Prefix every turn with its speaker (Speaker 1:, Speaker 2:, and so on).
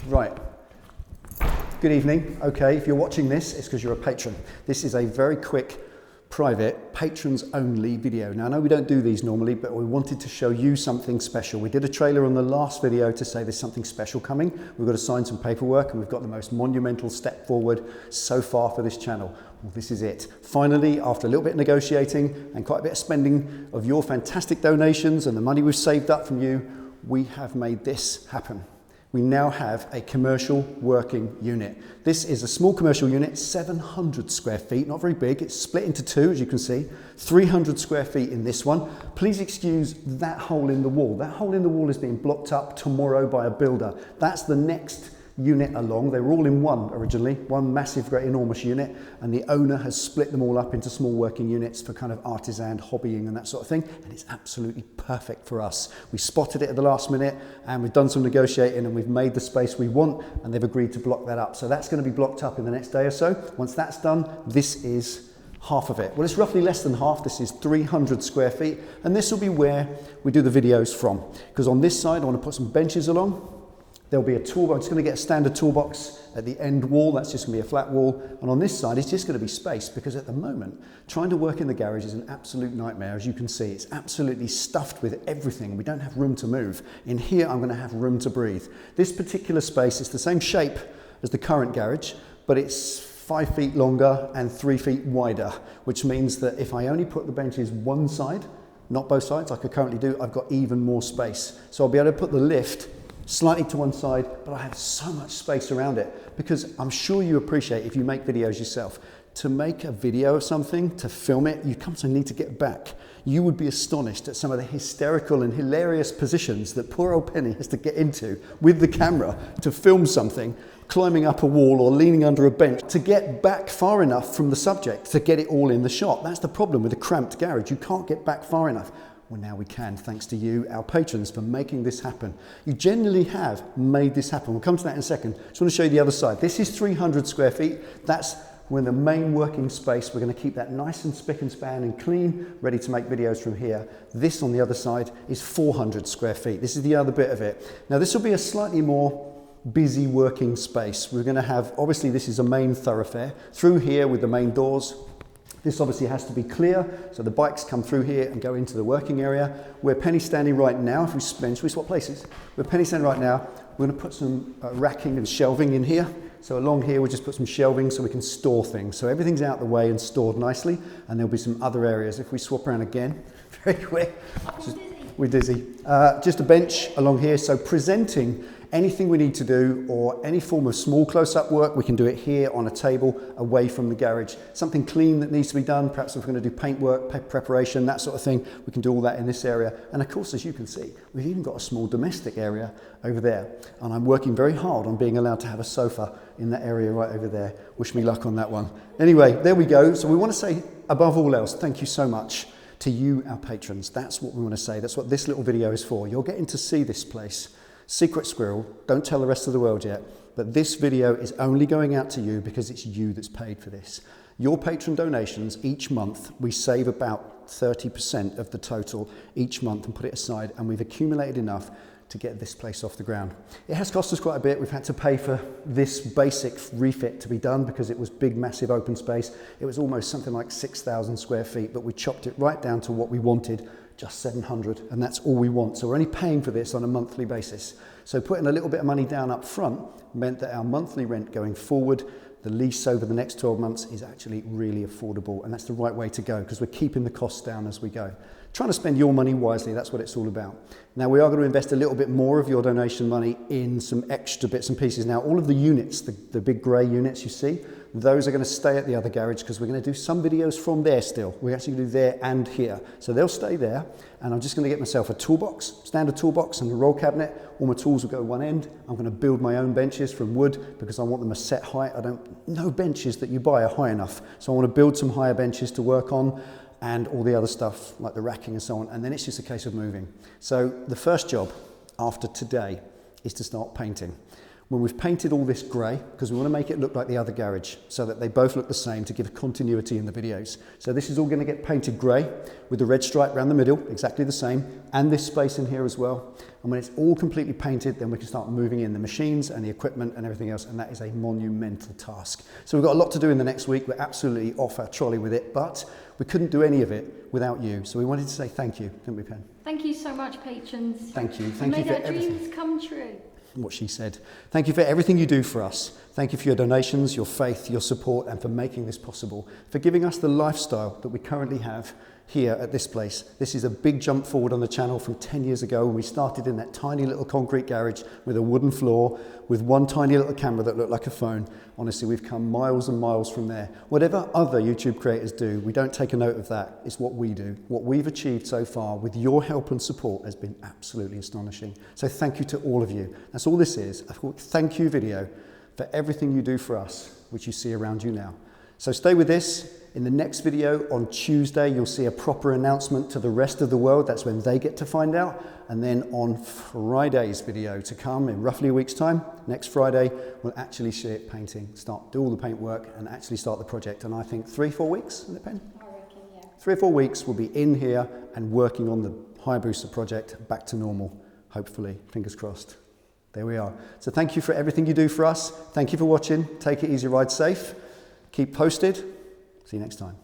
Speaker 1: Right. Good evening. Okay, if you're watching this, it's because you're a patron. This is a very quick, private, patrons only video. Now, I know we don't do these normally, but we wanted to show you something special. We did a trailer on the last video to say there's something special coming. We've got to sign some paperwork and we've got the most monumental step forward so far for this channel. Well, this is it. Finally, after a little bit of negotiating and quite a bit of spending of your fantastic donations and the money we've saved up from you, we have made this happen. We now have a commercial working unit. This is a small commercial unit, 700 square feet, not very big. It's split into two, as you can see, 300 square feet in this one. Please excuse that hole in the wall. That hole in the wall is being blocked up tomorrow by a builder. That's the next unit along. They were all in one originally, one massive, great, enormous unit, and the owner has split them all up into small working units for kind of artisan hobbying and that sort of thing, and it's absolutely perfect for us. We spotted it at the last minute and we've done some negotiating and we've made the space we want, and they've agreed to block that up. So that's going to be blocked up in the next day or so. Once that's done, this is half of it. Well, it's roughly less than half. This is 300 square feet, and this will be where we do the videos from, because on this side I want to put some benches along. There'll be a toolbox. I'm just going to get a standard toolbox at the end wall. That's just going to be a flat wall. And on this side, it's just going to be space, because at the moment, trying to work in the garage is an absolute nightmare. As you can see, it's absolutely stuffed with everything. We don't have room to move. In here, I'm going to have room to breathe. This particular space is the same shape as the current garage, but it's 5 feet longer and 3 feet wider, which means that if I only put the benches one side, not both sides, like I currently do, I've got even more space. So I'll be able to put the lift slightly to one side, but I have so much space around it, because I'm sure you appreciate, if you make videos yourself, to make a video of something, to film it, you constantly need to get back. You would be astonished at some of the hysterical and hilarious positions that poor old Penny has to get into with the camera to film something, climbing up a wall or leaning under a bench to get back far enough from the subject to get it all in the shot. That's the problem with a cramped garage. You can't get back far enough. Well, now we can, thanks to you, our patrons, for making this happen. You genuinely have made this happen. We'll come to that in a second. Just want to show you the other side. This is 300 square feet. That's when the main working space. We're going to keep that nice and spick and span and clean, ready to make videos from here. This on the other side is 400 square feet. This is the other bit of it. Now, this will be a slightly more busy working space. We're going to have, obviously, this is a main thoroughfare. Through here with the main doors. This obviously has to be clear, so the bikes come through here and go into the working area. Where Penny's standing right now, if we swap places, where Penny's standing right now, we're going to put some racking and shelving in here. So along here, we'll just put some shelving so we can store things. So everything's out the way and stored nicely, and there'll be some other areas. If we swap around again, very quick. We're dizzy. Just a bench along here, so presenting anything we need to do, or any form of small close-up work, we can do it here on a table away from the garage. Something clean that needs to be done, perhaps if we're going to do paint work, preparation, that sort of thing, we can do all that in this area. And of course, as you can see, we've even got a small domestic area over there. And I'm working very hard on being allowed to have a sofa in that area right over there. Wish me luck on that one. Anyway, there we go. So we want to say, above all else, thank you so much to you, our patrons. That's what we want to say. That's what this little video is for. You're getting to see this place. Secret squirrel, don't tell the rest of the world yet, but this video is only going out to you because it's you that's paid for this. Your patron donations each month, we save about 30% of the total each month and put it aside, and we've accumulated enough to get this place off the ground. It has cost us quite a bit. We've had to pay for this basic refit to be done because it was big, massive open space. It was almost something like 6,000 square feet, but we chopped it right down to what we wanted, just 700, and that's all we want. So we're only paying for this on a monthly basis. So putting a little bit of money down up front meant that our monthly rent going forward, the lease over the next 12 months, is actually really affordable, and that's the right way to go, because we're keeping the costs down as we go. Trying to spend your money wisely, that's what it's all about. Now, we are going to invest a little bit more of your donation money in some extra bits and pieces. Now, all of the units, the big grey units you see, those are going to stay at the other garage, because we're going to do some videos from there still. We're actually going to do there and here. So they'll stay there, and I'm just going to get myself a toolbox, standard toolbox, and a roll cabinet. All my tools will go one end. I'm going to build my own benches from wood because I want them a set height. No benches that you buy are high enough. So I want to build some higher benches to work on, and all the other stuff like the racking and so on. And then it's just a case of moving. So the first job after today is to start painting. When we've painted all this grey, because we want to make it look like the other garage, so that they both look the same to give continuity in the videos. So this is all going to get painted grey with the red stripe around the middle, exactly the same, and this space in here as well. And when it's all completely painted, then we can start moving in the machines and the equipment and everything else, and that is a monumental task. So we've got a lot to do in the next week. We're absolutely off our trolley with it, but we couldn't do any of it without you. So we wanted to say thank you, didn't we, Pen?
Speaker 2: Thank you so much, patrons.
Speaker 1: Thank you. Thank you for everything.
Speaker 2: Made our dreams come true.
Speaker 1: What she said. Thank you for everything you do for us. Thank you for your donations, your faith, your support, and for making this possible, for giving us the lifestyle that we currently have here at this place. This is a big jump forward on the channel from 10 years ago when we started in that tiny little concrete garage with a wooden floor, with one tiny little camera that looked like a phone. Honestly, we've come miles and miles from there. Whatever other YouTube creators do, we don't take a note of that. It's what we do. What we've achieved so far with your help and support has been absolutely astonishing. So thank you to all of you. That's all this is, a thank you video for everything you do for us, which you see around you now. So stay with this. In the next video on Tuesday, you'll see a proper announcement to the rest of the world. That's when they get to find out. And then on Friday's video to come in roughly a week's time, next Friday, we'll actually see it painting, do all the paint work and actually start the project. And I think 3-4 weeks, isn't it, Pen?
Speaker 2: I reckon, yeah.
Speaker 1: 3 or 4 weeks we'll be in here and working on the Hayabusa project back to normal, hopefully, fingers crossed. There we are. So thank you for everything you do for us. Thank you for watching. Take it easy, ride safe. Keep posted. See you next time.